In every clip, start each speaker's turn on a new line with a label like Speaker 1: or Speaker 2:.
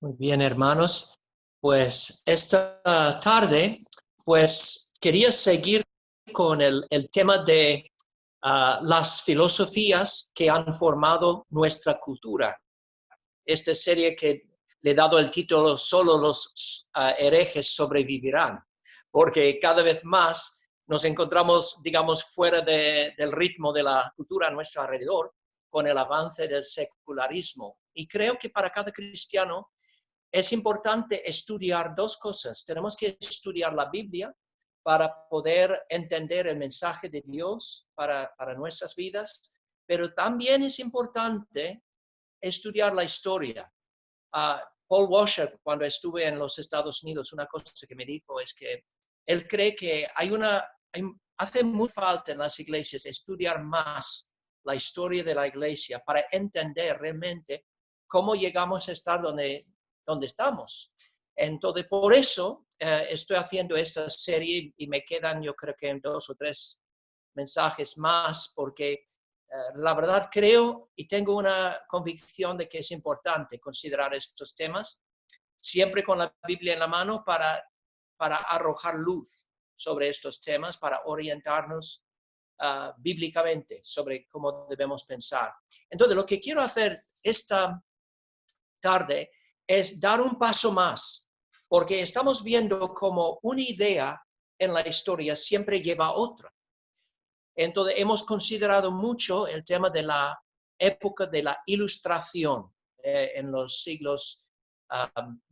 Speaker 1: Muy bien, hermanos. Pues esta tarde, pues quería seguir con el tema de las filosofías que han formado nuestra cultura. Esta serie que le he dado el título Solo los herejes sobrevivirán, porque cada vez más nos encontramos, digamos, fuera del ritmo de la cultura a nuestro alrededor con el avance del secularismo. Y creo que para cada cristiano es importante estudiar dos cosas. Tenemos que estudiar la Biblia para poder entender el mensaje de Dios para nuestras vidas, pero también es importante estudiar la historia. Paul Washer, cuando estuve en los Estados Unidos, una cosa que me dijo es que él cree que hace muy falta en las iglesias estudiar más la historia de la iglesia para entender realmente cómo llegamos a estar donde estamos. Entonces, por eso estoy haciendo esta serie y me quedan, yo creo que 2 o 3 mensajes más, porque la verdad creo y tengo una convicción de que es importante considerar estos temas, siempre con la Biblia en la mano para arrojar luz sobre estos temas, para orientarnos bíblicamente sobre cómo debemos pensar. Entonces, lo que quiero hacer esta tarde es dar un paso más, porque estamos viendo cómo una idea en la historia siempre lleva a otra. Entonces, hemos considerado mucho el tema de la época de la Ilustración en los siglos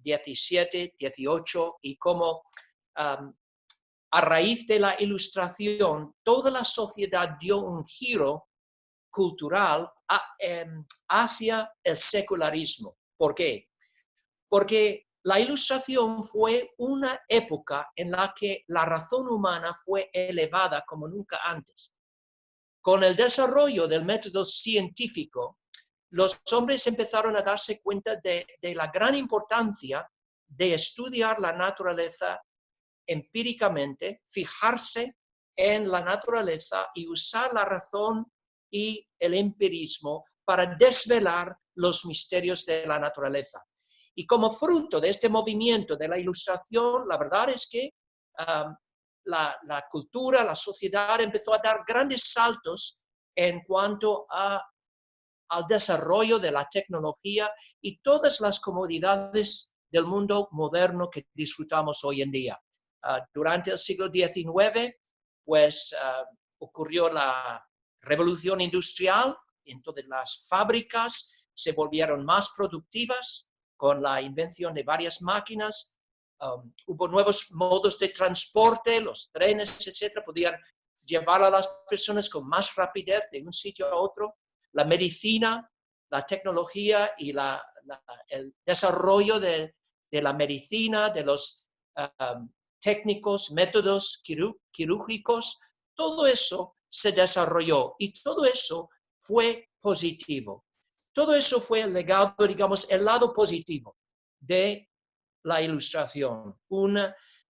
Speaker 1: XVII, XVIII, y cómo a raíz de la Ilustración toda la sociedad dio un giro cultural hacia el secularismo. ¿Por qué? Porque la Ilustración fue una época en la que la razón humana fue elevada como nunca antes. Con el desarrollo del método científico, los hombres empezaron a darse cuenta de la gran importancia de estudiar la naturaleza empíricamente, fijarse en la naturaleza y usar la razón y el empirismo para desvelar los misterios de la naturaleza. Y como fruto de este movimiento de la Ilustración, la verdad es que la cultura, la sociedad empezó a dar grandes saltos en cuanto al desarrollo de la tecnología y todas las comodidades del mundo moderno que disfrutamos hoy en día. Durante el siglo XIX, pues ocurrió la revolución industrial, entonces las fábricas se volvieron más productivas con la invención de varias máquinas. Hubo nuevos modos de transporte, los trenes, etcétera, podían llevar a las personas con más rapidez de un sitio a otro. La medicina, la tecnología y el desarrollo de la medicina, de los técnicos, métodos quirúrgicos, todo eso se desarrolló y todo eso fue positivo. Todo eso fue el legado, digamos, el lado positivo de la Ilustración.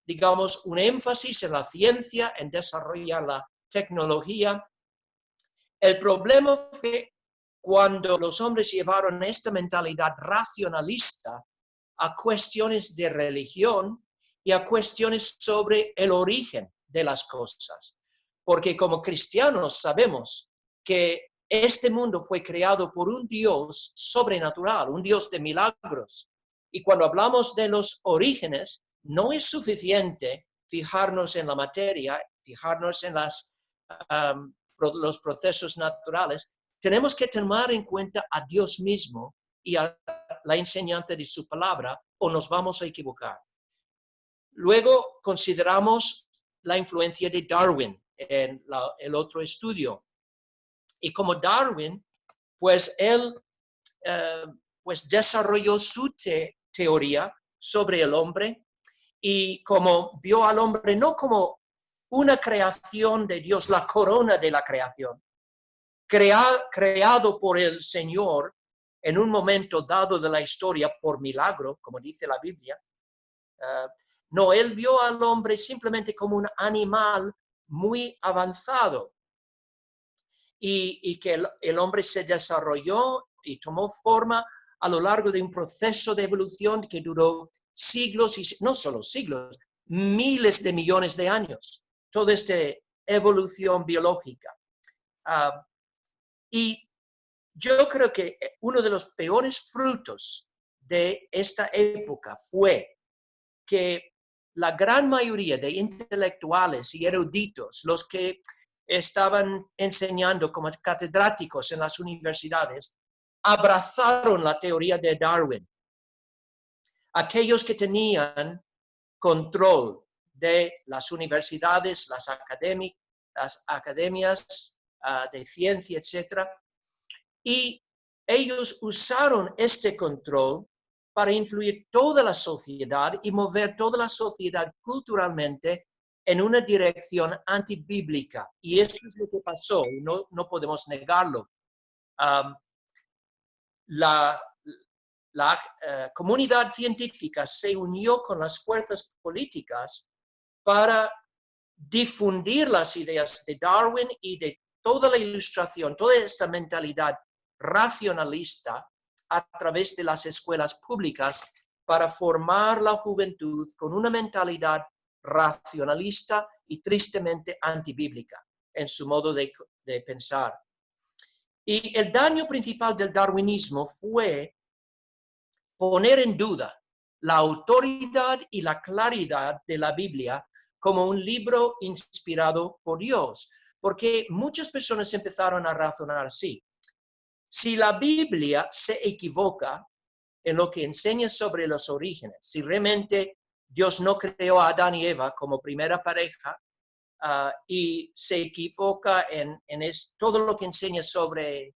Speaker 1: Digamos, un énfasis en la ciencia, en desarrollar la tecnología. El problema fue cuando los hombres llevaron esta mentalidad racionalista a cuestiones de religión y a cuestiones sobre el origen de las cosas. Porque como cristianos sabemos que este mundo fue creado por un Dios sobrenatural, un Dios de milagros. Y cuando hablamos de los orígenes, no es suficiente fijarnos en la materia, fijarnos en los procesos naturales. Tenemos que tomar en cuenta a Dios mismo y a la enseñanza de su palabra, o nos vamos a equivocar. Luego consideramos la influencia de Darwin en el otro estudio. Y como Darwin, pues él pues desarrolló su teoría sobre el hombre, y como vio al hombre no como una creación de Dios, la corona de la creación, creado por el Señor en un momento dado de la historia por milagro, como dice la Biblia. No, él vio al hombre simplemente como un animal muy avanzado, y que el hombre se desarrolló y tomó forma a lo largo de un proceso de evolución que duró siglos, y no solo siglos, miles de millones de años. Toda esta evolución biológica. Y yo creo que uno de los peores frutos de esta época fue que la gran mayoría de intelectuales y eruditos, los que estaban enseñando como catedráticos en las universidades, abrazaron la teoría de Darwin. Aquellos que tenían control de las universidades, las academias de ciencia, etc. Y ellos usaron este control para influir toda la sociedad y mover toda la sociedad culturalmente en una dirección antibíblica. Y eso es lo que pasó, y no podemos negarlo. La comunidad científica se unió con las fuerzas políticas para difundir las ideas de Darwin y de toda la ilustración, toda esta mentalidad racionalista a través de las escuelas públicas para formar la juventud con una mentalidad racionalista y tristemente antibíblica en su modo de pensar. Y el daño principal del darwinismo fue poner en duda la autoridad y la claridad de la Biblia como un libro inspirado por Dios, porque muchas personas empezaron a razonar así. Si la Biblia se equivoca en lo que enseña sobre los orígenes, si realmente Dios no creó a Adán y Eva como primera pareja y se equivoca en todo lo que enseña sobre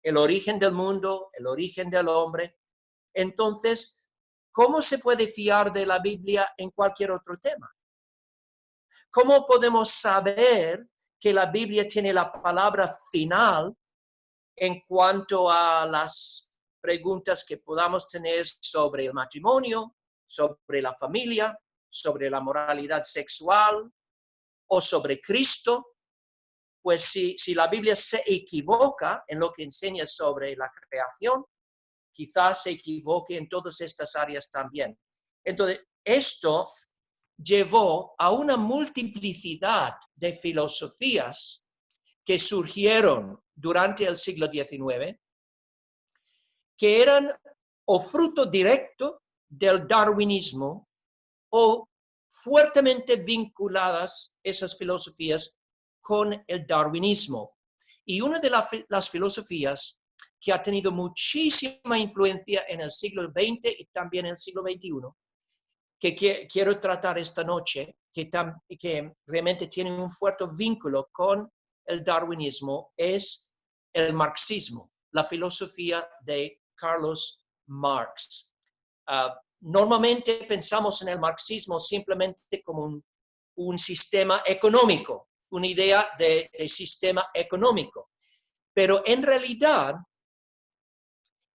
Speaker 1: el origen del mundo, el origen del hombre, entonces, ¿cómo se puede fiar de la Biblia en cualquier otro tema? ¿Cómo podemos saber que la Biblia tiene la palabra final en cuanto a las preguntas que podamos tener sobre el matrimonio, sobre la familia, sobre la moralidad sexual o sobre Cristo? Pues si la Biblia se equivoca en lo que enseña sobre la creación, quizás se equivoque en todas estas áreas también. Entonces, esto llevó a una multiplicidad de filosofías que surgieron durante el siglo XIX, que eran o fruto directo del darwinismo o fuertemente vinculadas esas filosofías con el darwinismo. Y una de las filosofías que ha tenido muchísima influencia en el siglo XX y también en el siglo XXI, que quiero tratar esta noche, que realmente tiene un fuerte vínculo con el darwinismo, es el marxismo, la filosofía de Carlos Marx. Normalmente pensamos en el marxismo simplemente como un sistema económico, una idea de sistema económico, pero en realidad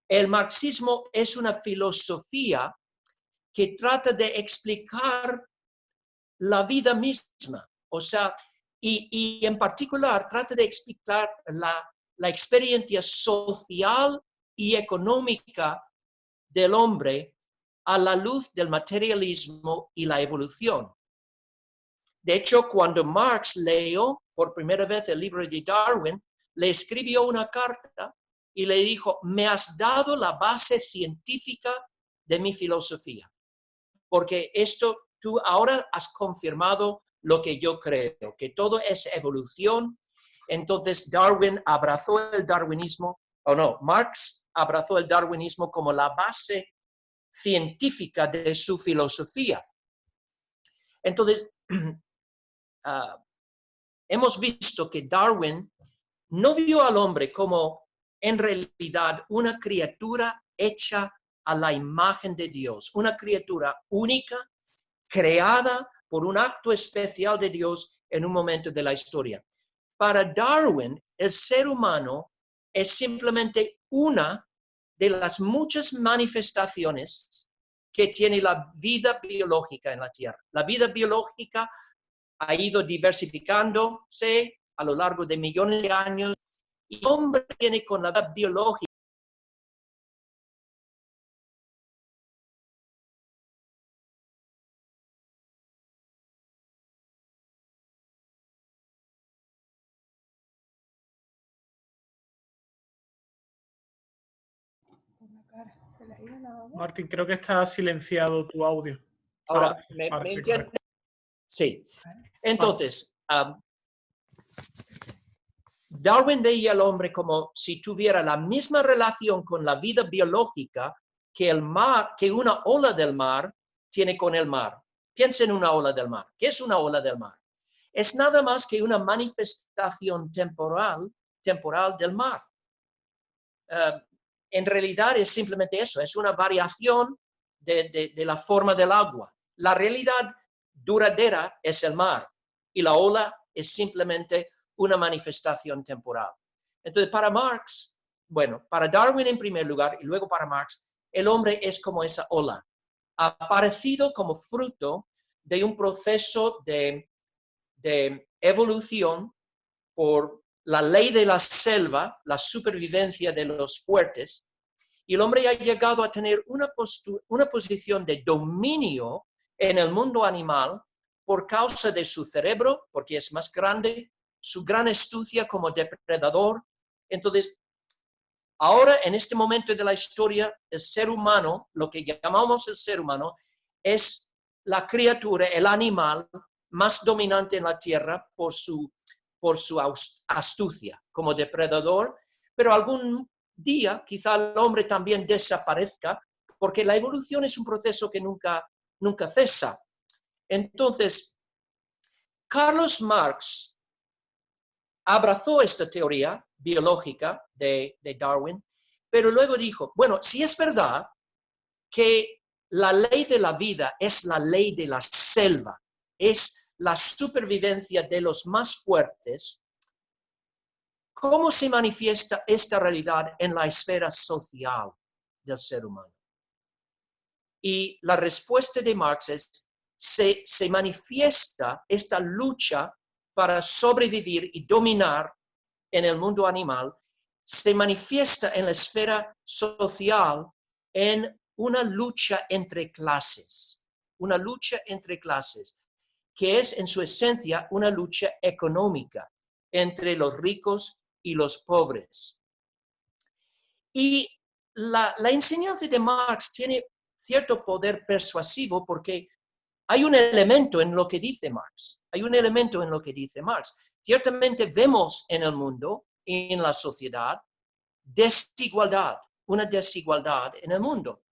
Speaker 1: el marxismo es una filosofía que trata de explicar la vida misma, o sea, y en particular trata de explicar la experiencia social y económica del hombre a la luz del materialismo y la evolución. De hecho, cuando Marx leyó por primera vez el libro de Darwin, le escribió una carta y le dijo: me has dado la base científica de mi filosofía, porque tú ahora has confirmado lo que yo creo, que todo es evolución. Entonces Darwin abrazó el darwinismo, Marx abrazó el darwinismo como la base científica de su filosofía. Entonces, hemos visto que Darwin no vio al hombre como en realidad una criatura hecha a la imagen de Dios, una criatura única, creada por un acto especial de Dios en un momento de la historia. Para Darwin, el ser humano es simplemente una de las muchas manifestaciones que tiene la vida biológica en la Tierra. La vida biológica ha ido diversificándose a lo largo de millones de años y el hombre tiene con la vida biológica
Speaker 2: Martín, creo que está silenciado tu audio.
Speaker 1: Ahora,
Speaker 2: Sí,
Speaker 1: ¿me
Speaker 2: sí,
Speaker 1: entiendes?
Speaker 2: correcto.
Speaker 1: Sí. Entonces, Darwin veía al hombre como si tuviera la misma relación con la vida biológica que el mar, que una ola del mar tiene con el mar. Piensa en una ola del mar. ¿Qué es una ola del mar? Es nada más que una manifestación temporal del mar. En realidad es simplemente eso, es una variación de la forma del agua. La realidad duradera es el mar y la ola es simplemente una manifestación temporal. Entonces, para Marx, bueno, para Darwin en primer lugar y luego para Marx, el hombre es como esa ola, aparecido como fruto de un proceso de evolución por la ley de la selva, la supervivencia de los fuertes, y el hombre ha llegado a tener una posición de dominio en el mundo animal por causa de su cerebro, porque es más grande, su gran astucia como depredador. Entonces, ahora, en este momento de la historia, el ser humano, lo que llamamos el ser humano, es la criatura, el animal más dominante en la tierra por su astucia como depredador, pero algún día quizá el hombre también desaparezca, porque la evolución es un proceso que nunca cesa. Entonces, Carlos Marx abrazó esta teoría biológica de Darwin, pero luego dijo, bueno, si es verdad que la ley de la vida es la ley de la selva, es la supervivencia de los más fuertes, ¿cómo se manifiesta esta realidad en la esfera social del ser humano? Y la respuesta de Marx es, se manifiesta esta lucha para sobrevivir y dominar en el mundo animal, se manifiesta en la esfera social en una lucha entre clases, que es en su esencia una lucha económica entre los ricos y los pobres. Y la enseñanza de Marx tiene cierto poder persuasivo porque hay un elemento en lo que dice Marx. Ciertamente vemos en el mundo, en la sociedad, una desigualdad en el mundo.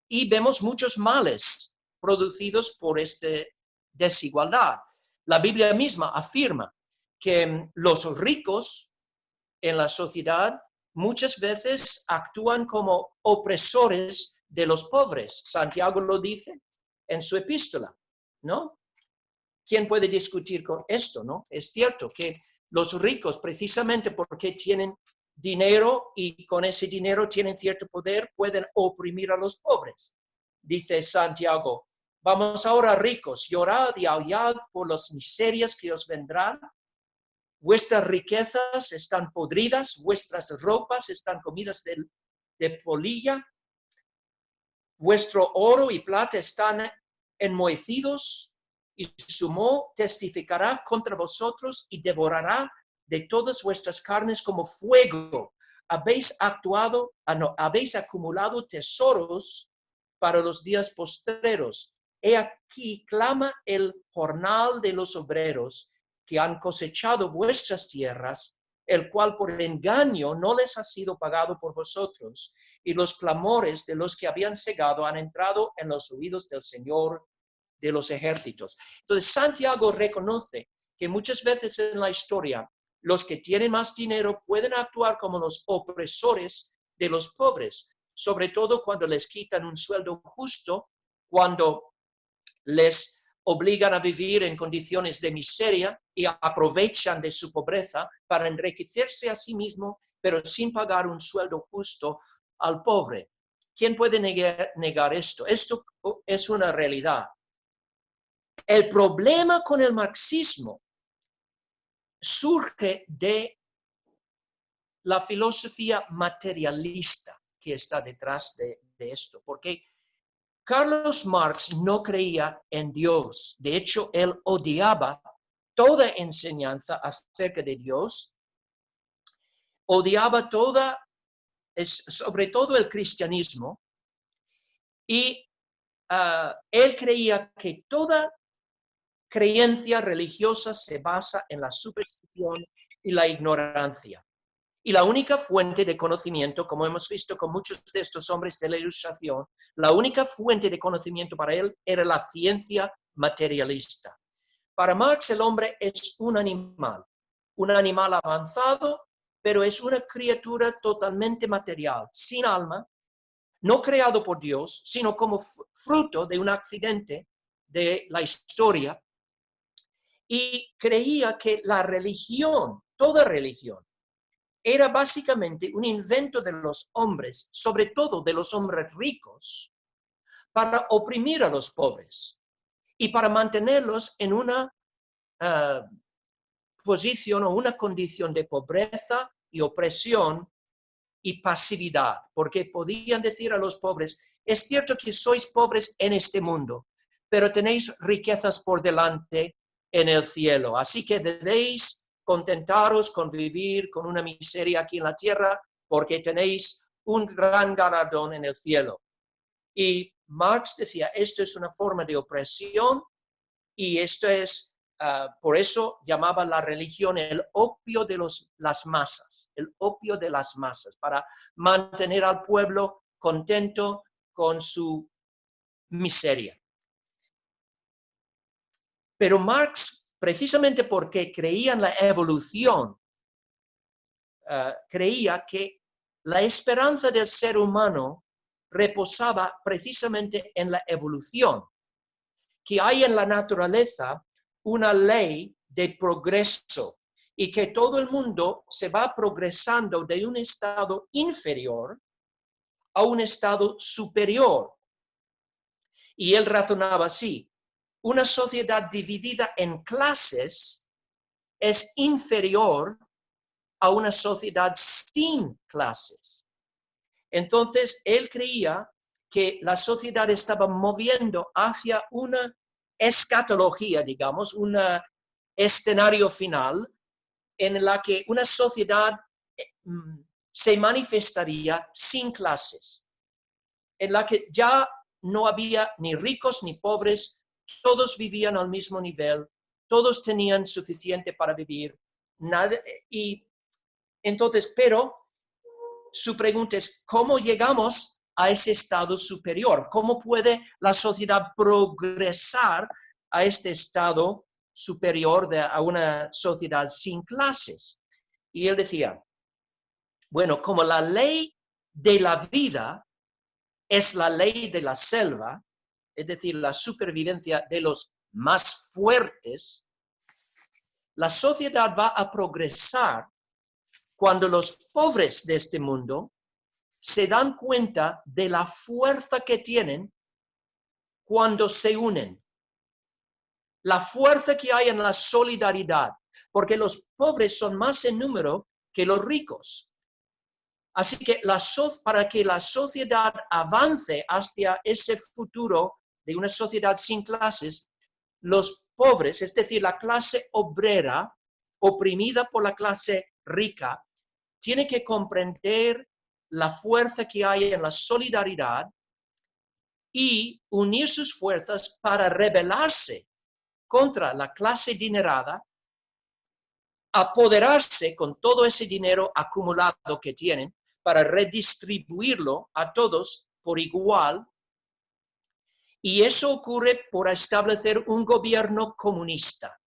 Speaker 1: Y vemos muchos males producidos por esta desigualdad. La Biblia misma afirma que los ricos en la sociedad muchas veces actúan como opresores de los pobres. Santiago lo dice en su epístola, ¿no? ¿Quién puede discutir con esto, no? Es cierto que los ricos, precisamente porque tienen dinero y con ese dinero tienen cierto poder, pueden oprimir a los pobres. Dice Santiago, vamos ahora ricos, llorad y aullad por las miserias que os vendrán. Vuestras riquezas están podridas, vuestras ropas están comidas de polilla, vuestro oro y plata están enmohecidos, y su moho testificará contra vosotros y devorará de todas vuestras carnes como fuego. Habéis acumulado tesoros para los días postreros. He aquí clama el jornal de los obreros que han cosechado vuestras tierras, el cual por engaño no les ha sido pagado por vosotros, y los clamores de los que habían cegado han entrado en los oídos del Señor de los ejércitos. Entonces, Santiago reconoce que muchas veces en la historia los que tienen más dinero pueden actuar como los opresores de los pobres, sobre todo cuando les quitan un sueldo justo, cuando les obligan a vivir en condiciones de miseria y aprovechan de su pobreza para enriquecerse a sí mismo, pero sin pagar un sueldo justo al pobre. ¿Quién puede negar esto? Esto es una realidad. El problema con el marxismo surge de la filosofía materialista que está detrás de esto, porque Carlos Marx no creía en Dios. De hecho, él odiaba toda enseñanza acerca de Dios, odiaba toda sobre todo el cristianismo, y él creía que toda creencia religiosa se basa en la superstición y la ignorancia. Y la única fuente de conocimiento, como hemos visto con muchos de estos hombres de la Ilustración, la única fuente de conocimiento para él era la ciencia materialista. Para Marx el hombre es un animal avanzado, pero es una criatura totalmente material, sin alma, no creado por Dios, sino como fruto de un accidente de la historia. Y creía que la religión, toda religión, era básicamente un invento de los hombres, sobre todo de los hombres ricos, para oprimir a los pobres y para mantenerlos en una posición o una condición de pobreza y opresión y pasividad, porque podían decir a los pobres, es cierto que sois pobres en este mundo, pero tenéis riquezas por delante en el cielo, así que debéis contentaros con vivir con una miseria aquí en la tierra, porque tenéis un gran galardón en el cielo. Y Marx decía, esto es una forma de opresión y esto es, por eso llamaba la religión el opio de las masas, el opio de las masas, para mantener al pueblo contento con su miseria. Pero Marx, precisamente porque creía en la evolución, creía que la esperanza del ser humano reposaba precisamente en la evolución, que hay en la naturaleza una ley de progreso y que todo el mundo se va progresando de un estado inferior a un estado superior. Y él razonaba así, una sociedad dividida en clases es inferior a una sociedad sin clases. Entonces, él creía que la sociedad estaba moviendo hacia una escatología, digamos, un escenario final en la que una sociedad se manifestaría sin clases, en la que ya no había ni ricos ni pobres, todos vivían al mismo nivel, todos tenían suficiente para vivir, nada, y entonces, pero su pregunta es, ¿cómo llegamos a ese estado superior? ¿Cómo puede la sociedad progresar a este estado superior a una sociedad sin clases? Y él decía, bueno, como la ley de la vida es la ley de la selva, es decir, la supervivencia de los más fuertes, la sociedad va a progresar cuando los pobres de este mundo se dan cuenta de la fuerza que tienen cuando se unen. La fuerza que hay en la solidaridad, porque los pobres son más en número que los ricos. Así que para que la sociedad avance hacia ese futuro de una sociedad sin clases, los pobres, es decir, la clase obrera, oprimida por la clase rica, tiene que comprender la fuerza que hay en la solidaridad y unir sus fuerzas para rebelarse contra la clase dinerada, apoderarse con todo ese dinero acumulado que tienen para redistribuirlo a todos por igual. Y eso ocurre por establecer un gobierno comunista.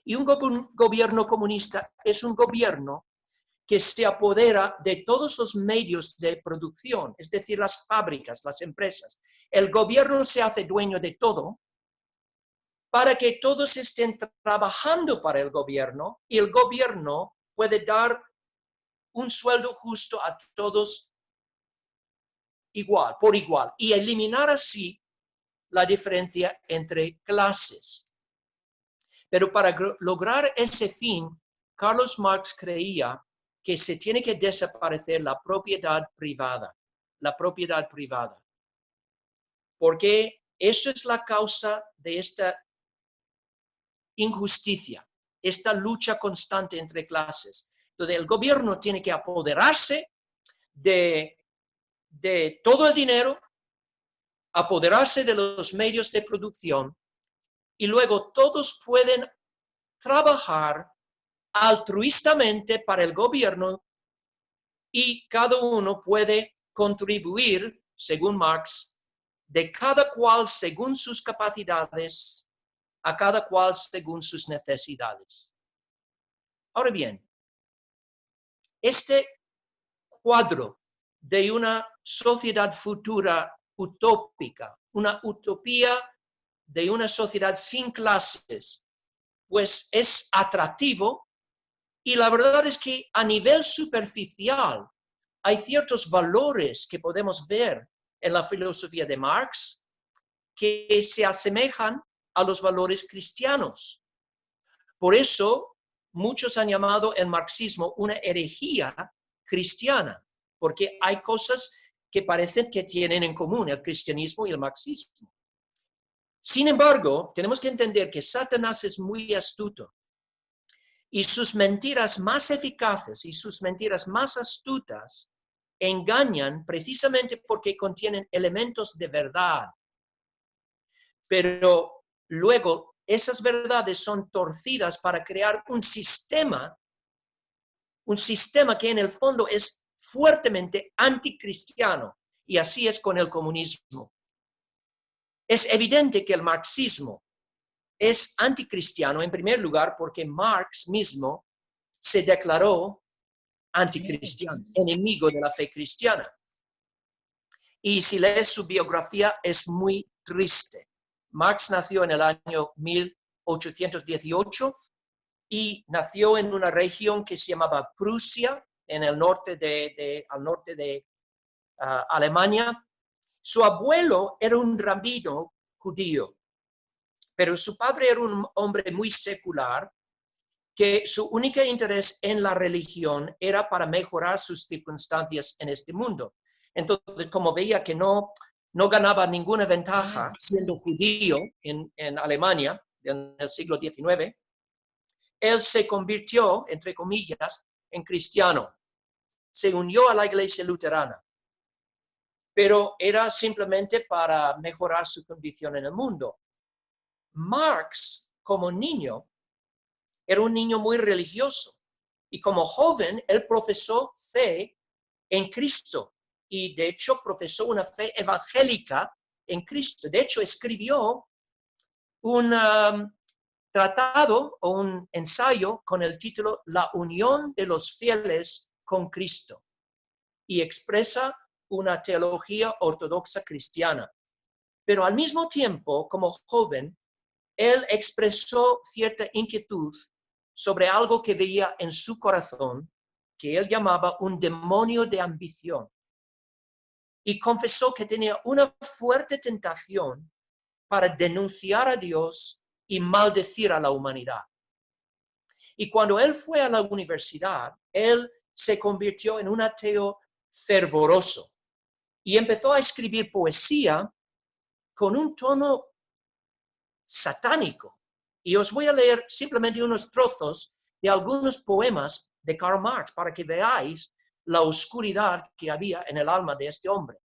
Speaker 1: Y un gobierno comunista es un gobierno que se apodera de todos los medios de producción, es decir, las fábricas, las empresas. El gobierno se hace dueño de todo para que todos estén trabajando para el gobierno y el gobierno puede dar un sueldo justo a todos igual, por igual, y eliminar así la diferencia entre clases. Pero para lograr ese fin, Carlos Marx creía que se tiene que desaparecer la propiedad privada, porque eso es la causa de esta injusticia, esta lucha constante entre clases. Entonces el gobierno tiene que apoderarse de todo el dinero, apoderarse de los medios de producción y luego todos pueden trabajar altruistamente para el gobierno y cada uno puede contribuir, según Marx, de cada cual según sus capacidades, a cada cual según sus necesidades. Ahora bien, este cuadro de una sociedad futura utópica, una utopía de una sociedad sin clases, pues es atractivo y la verdad es que a nivel superficial hay ciertos valores que podemos ver en la filosofía de Marx que se asemejan a los valores cristianos. Por eso muchos han llamado el marxismo una herejía cristiana, porque hay cosas que parecen que tienen en común el cristianismo y el marxismo. Sin embargo, tenemos que entender que Satanás es muy astuto y sus mentiras más eficaces y sus mentiras más astutas engañan precisamente porque contienen elementos de verdad. Pero luego esas verdades son torcidas para crear un sistema que en el fondo es fuertemente anticristiano, y así es con el comunismo. Es evidente que el marxismo es anticristiano en primer lugar porque Marx mismo se declaró anticristiano, enemigo de la fe cristiana. Y si lees su biografía es muy triste. Marx nació en el año 1818 y nació en una región que se llamaba Prusia, en el norte al norte de Alemania. Su abuelo era un rabino judío, pero su padre era un hombre muy secular, que su único interés en la religión era para mejorar sus circunstancias en este mundo. Entonces, como veía que no ganaba ninguna ventaja siendo judío en Alemania en el siglo XIX, él se convirtió, entre comillas, en cristiano. Se unió a la iglesia luterana, pero era simplemente para mejorar su condición en el mundo. Marx, como niño, era un niño muy religioso y como joven él profesó fe en Cristo y de hecho profesó una fe evangélica en Cristo. De hecho escribió un tratado o un ensayo con el título La unión de los fieles con Cristo y expresa una teología ortodoxa cristiana. Pero al mismo tiempo, como joven, él expresó cierta inquietud sobre algo que veía en su corazón, que él llamaba un demonio de ambición. Y confesó que tenía una fuerte tentación para denunciar a Dios y maldecir a la humanidad. Y cuando él fue a la universidad, él se convirtió en un ateo fervoroso y empezó a escribir poesía con un tono satánico. Y os voy a leer simplemente unos trozos de algunos poemas de Karl Marx para que veáis la oscuridad que había en el alma de este hombre.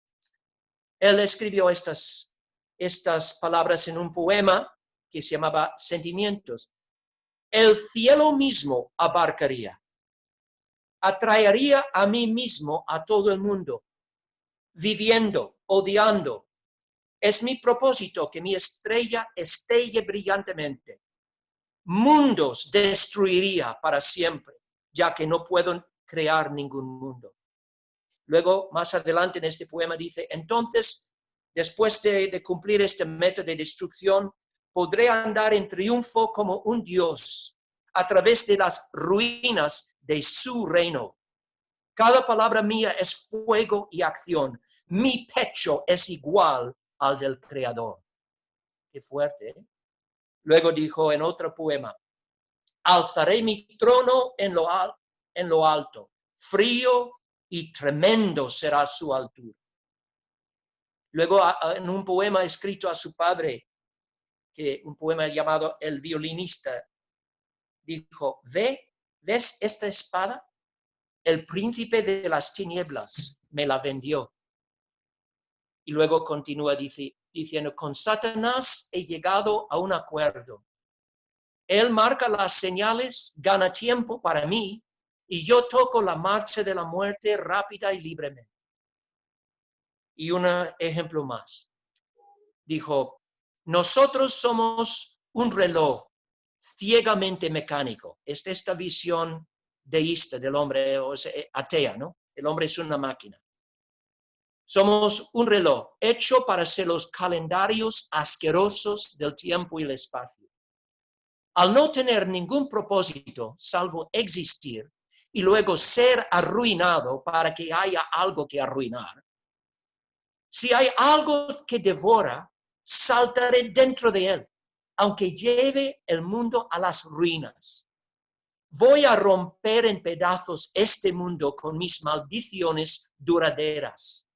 Speaker 1: Él escribió estas palabras en un poema que se llamaba Sentimientos. El cielo mismo abarcaría, atraería a mí mismo a todo el mundo, viviendo, odiando. Es mi propósito que mi estrella estelle brillantemente. Mundos destruiría para siempre, ya que no puedo crear ningún mundo. Luego, más adelante en este poema dice, entonces, después de cumplir este método de destrucción, podré andar en triunfo como un dios a través de las ruinas de su reino. Cada palabra mía es fuego y acción. Mi pecho es igual al del Creador. Qué fuerte, ¿eh? Luego dijo en otro poema, alzaré mi trono en lo alto, frío y tremendo será su altura. Luego en un poema escrito a su padre, un poema llamado El violinista, dijo, ¿ves esta espada? el príncipe de las tinieblas me la vendió. Y luego continúa diciendo, con Satanás he llegado a un acuerdo. Él marca las señales, gana tiempo para mí, y yo toco la marcha de la muerte rápida y libremente. Y un ejemplo más. Dijo, nosotros somos un reloj ciegamente mecánico. Es esta visión deísta del hombre, o sea, atea, ¿no? El hombre es una máquina. Somos un reloj hecho para ser los calendarios asquerosos del tiempo y el espacio. Al no tener ningún propósito salvo existir y luego ser arruinado para que haya algo que arruinar, si hay algo que devora, saltaré dentro de él, aunque lleve el mundo a las ruinas. Voy a romper en pedazos este mundo con mis maldiciones duraderas.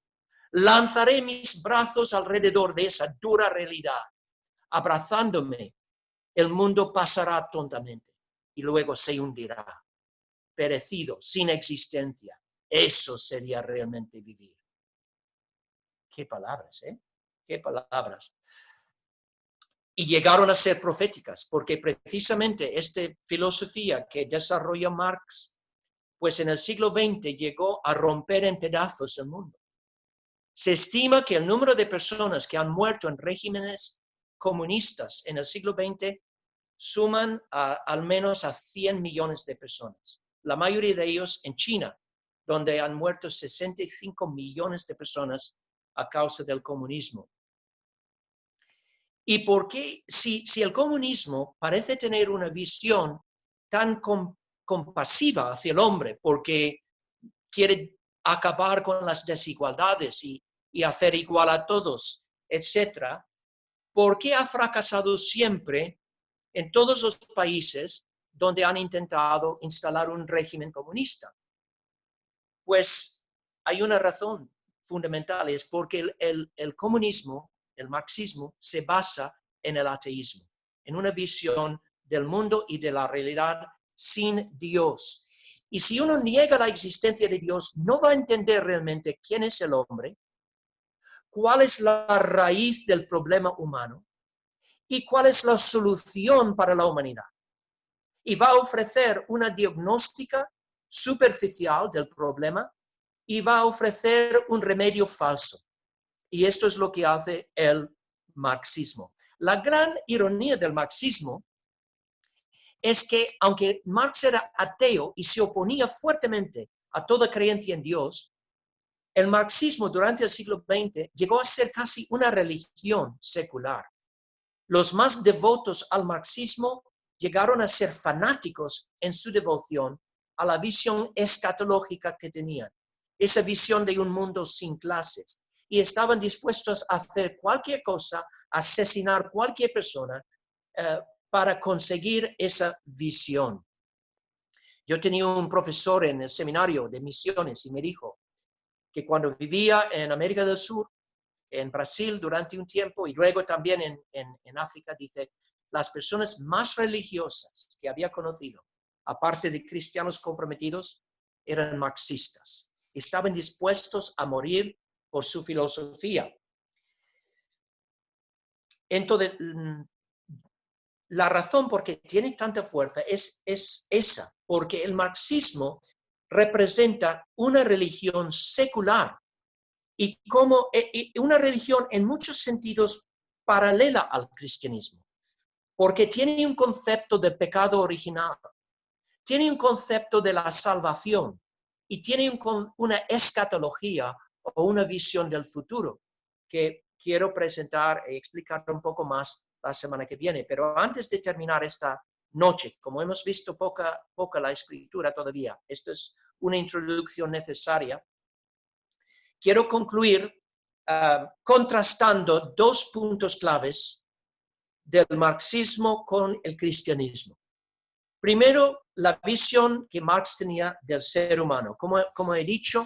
Speaker 1: Lanzaré mis brazos alrededor de esa dura realidad. Abrazándome, el mundo pasará tontamente y luego se hundirá, perecido, sin existencia. Eso sería realmente vivir. Qué palabras, ¿eh? Qué palabras. Y llegaron a ser proféticas, porque precisamente esta filosofía que desarrolló Marx, pues en el siglo XX llegó a romper en pedazos el mundo. Se estima que el número de personas que han muerto en regímenes comunistas en el siglo XX suman al menos a 100 millones de personas. La mayoría de ellos en China, donde han muerto 65 millones de personas a causa del comunismo. ¿Y por qué? Si el comunismo parece tener una visión tan compasiva hacia el hombre, porque quiere acabar con las desigualdades y hacer igual a todos, etc., ¿por qué ha fracasado siempre en todos los países donde han intentado instalar un régimen comunista? Pues hay una razón fundamental, es porque el comunismo, el marxismo, se basa en el ateísmo, en una visión del mundo y de la realidad sin Dios. Y si uno niega la existencia de Dios, no va a entender realmente quién es el hombre, cuál es la raíz del problema humano y cuál es la solución para la humanidad. Y va a ofrecer una diagnóstica superficial del problema y va a ofrecer un remedio falso. Y esto es lo que hace el marxismo. La gran ironía del marxismo es que, aunque Marx era ateo y se oponía fuertemente a toda creencia en Dios, el marxismo durante el siglo XX llegó a ser casi una religión secular. Los más devotos al marxismo llegaron a ser fanáticos en su devoción a la visión escatológica que tenían, esa visión de un mundo sin clases, y estaban dispuestos a hacer cualquier cosa, asesinar cualquier persona para conseguir esa visión. Yo tenía un profesor en el seminario de misiones y me dijo que cuando vivía en América del Sur, en Brasil durante un tiempo y luego también en África, dice, las personas más religiosas que había conocido, aparte de cristianos comprometidos, eran marxistas. Estaban dispuestos a morir por su filosofía. Entonces, la razón por qué tiene tanta fuerza es esa, porque el marxismo representa una religión secular y como una religión en muchos sentidos paralela al cristianismo, porque tiene un concepto de pecado original, tiene un concepto de la salvación y tiene una escatología o una visión del futuro que quiero presentar y explicar un poco más la semana que viene. Pero antes de terminar esta noche, como hemos visto poca la escritura todavía, esto es una introducción necesaria, quiero concluir contrastando dos puntos claves del marxismo con el cristianismo. Primero, la visión que Marx tenía del ser humano. Como he dicho,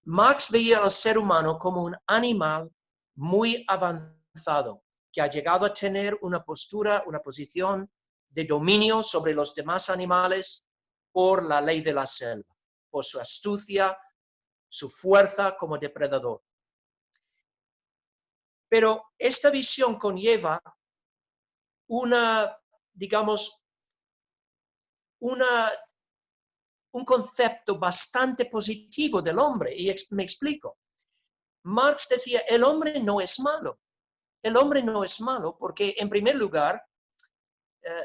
Speaker 1: Marx veía al ser humano como un animal muy avanzado, que ha llegado a tener una postura, una posición de dominio sobre los demás animales por la ley de la selva. por su astucia, su fuerza como depredador. Pero esta visión conlleva digamos, un concepto bastante positivo del hombre, y me explico. Marx decía, el hombre no es malo. El hombre no es malo porque, en primer lugar,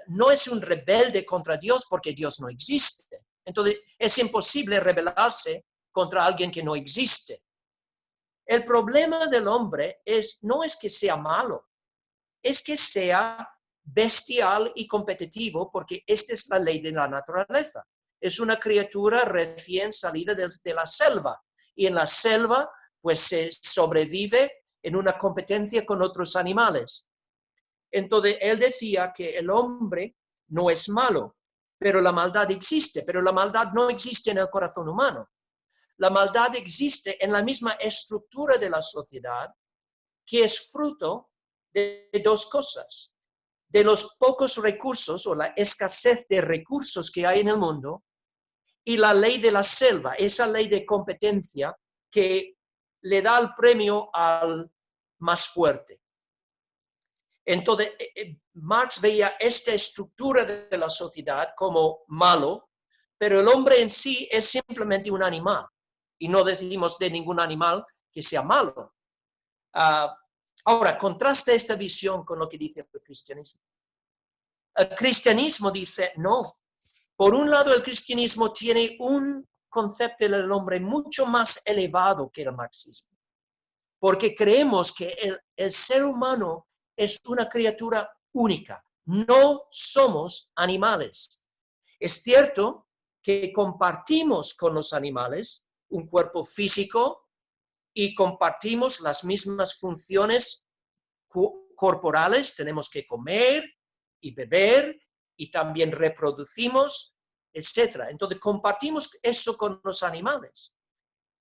Speaker 1: no es un rebelde contra Dios porque Dios no existe. Entonces, es imposible rebelarse contra alguien que no existe. El problema del hombre no es que sea malo, es que sea bestial y competitivo, porque esta es la ley de la naturaleza. Es una criatura recién salida de la selva, y en la selva pues se sobrevive en una competencia con otros animales. Entonces él decía que el hombre no es malo, pero la maldad existe, pero la maldad no existe en el corazón humano. La maldad existe en la misma estructura de la sociedad, que es fruto de dos cosas: de los pocos recursos o la escasez de recursos que hay en el mundo, y la ley de la selva, esa ley de competencia que le da el premio al más fuerte. Entonces, Marx veía esta estructura de la sociedad como malo, pero el hombre en sí es simplemente un animal, y no decimos de ningún animal que sea malo. Ahora, contrasta esta visión con lo que dice el cristianismo. El cristianismo dice, no. Por un lado, el cristianismo tiene un concepto del hombre mucho más elevado que el marxismo, porque creemos que el ser humano es una criatura única. No somos animales. Es cierto que compartimos con los animales un cuerpo físico y compartimos las mismas funciones corporales. Tenemos que comer y beber y también reproducimos, etc. Entonces compartimos eso con los animales.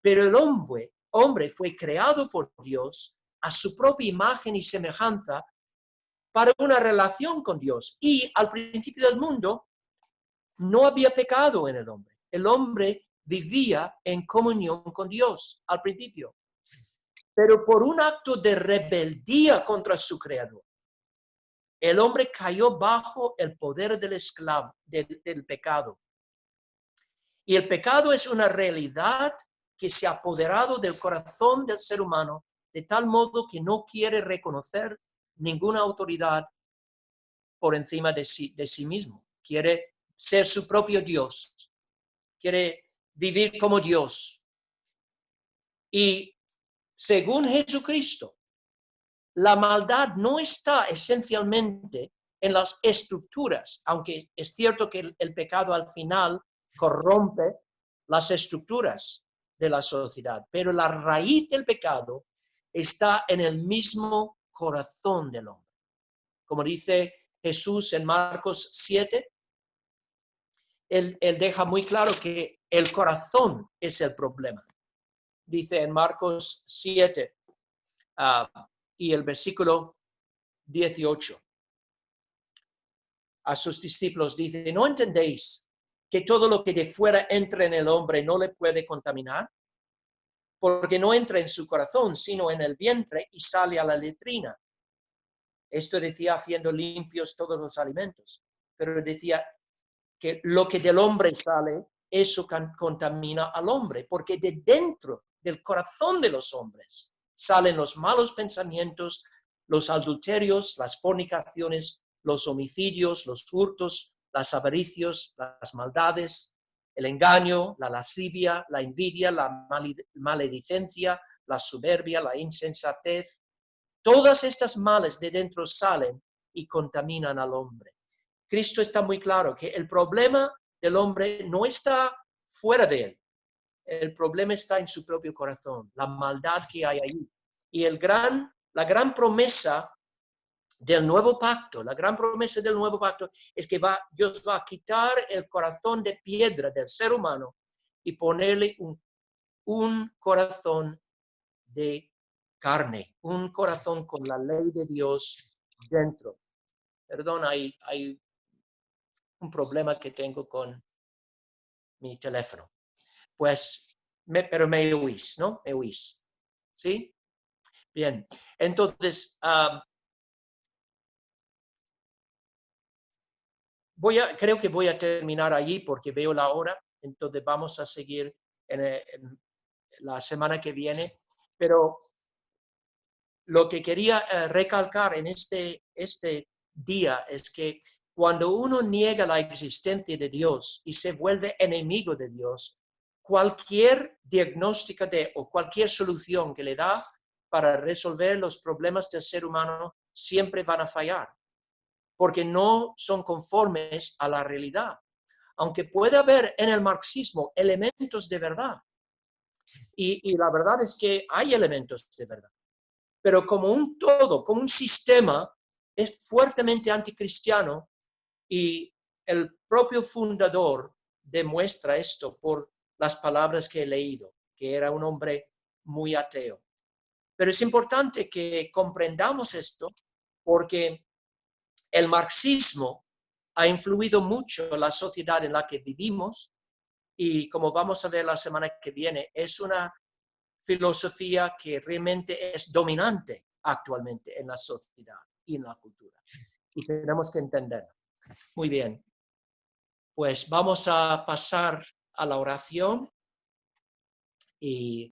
Speaker 1: Pero el hombre fue creado por Dios a su propia imagen y semejanza para una relación con Dios. Y al principio del mundo no había pecado en el hombre. El hombre vivía en comunión con Dios al principio. Pero por un acto de rebeldía contra su creador, el hombre cayó bajo el poder del esclavo, del pecado. Y el pecado es una realidad que se ha apoderado del corazón del ser humano de tal modo que no quiere reconocer ninguna autoridad por encima de sí mismo. Quiere ser su propio Dios. Quiere vivir como Dios. Y según Jesucristo, la maldad no está esencialmente en las estructuras, aunque es cierto que el pecado al final corrompe las estructuras de la sociedad, pero la raíz del pecado está en el mismo corazón del hombre. Como dice Jesús en Marcos 7, él deja muy claro que el corazón es el problema. Dice en Marcos 7 y el versículo 18. A sus discípulos dice, ¿no entendéis que todo lo que de fuera entra en el hombre no le puede contaminar? Porque no entra en su corazón, sino en el vientre y sale a la letrina. Esto decía haciendo limpios todos los alimentos. Pero decía que lo que del hombre sale, eso contamina al hombre, porque de dentro del corazón de los hombres salen los malos pensamientos, los adulterios, las fornicaciones, los homicidios, los hurtos, las avaricios, las maldades, el engaño, la lascivia, la envidia, la maledicencia, la soberbia, la insensatez. Todas estas males de dentro salen y contaminan al hombre. Cristo está muy claro que el problema del hombre no está fuera de él. El problema está en su propio corazón, la maldad que hay ahí. Y la gran promesa del nuevo pacto, es que Dios va a quitar el corazón de piedra del ser humano y ponerle un corazón de carne, un corazón con la ley de Dios dentro. Perdón, hay un problema que tengo con mi teléfono. pues, pero me oís, ¿no? Me oís, ¿sí? Bien, entonces, creo que voy a terminar allí porque veo la hora, entonces vamos a seguir en la semana que viene, pero lo que quería recalcar en este día es que cuando uno niega la existencia de Dios y se vuelve enemigo de Dios, cualquier diagnóstico o cualquier solución que le da para resolver los problemas del ser humano siempre van a fallar, porque no son conformes a la realidad. Aunque puede haber en el marxismo elementos de verdad, y la verdad es que hay elementos de verdad, pero como un todo, como un sistema, es fuertemente anticristiano y el propio fundador demuestra esto por las palabras que he leído, que era un hombre muy ateo. Pero es importante que comprendamos esto porque el marxismo ha influido mucho en la sociedad en la que vivimos y como vamos a ver la semana que viene, es una filosofía que realmente es dominante actualmente en la sociedad y en la cultura. Y tenemos que entenderlo. Muy bien. Pues vamos a pasar a la oración y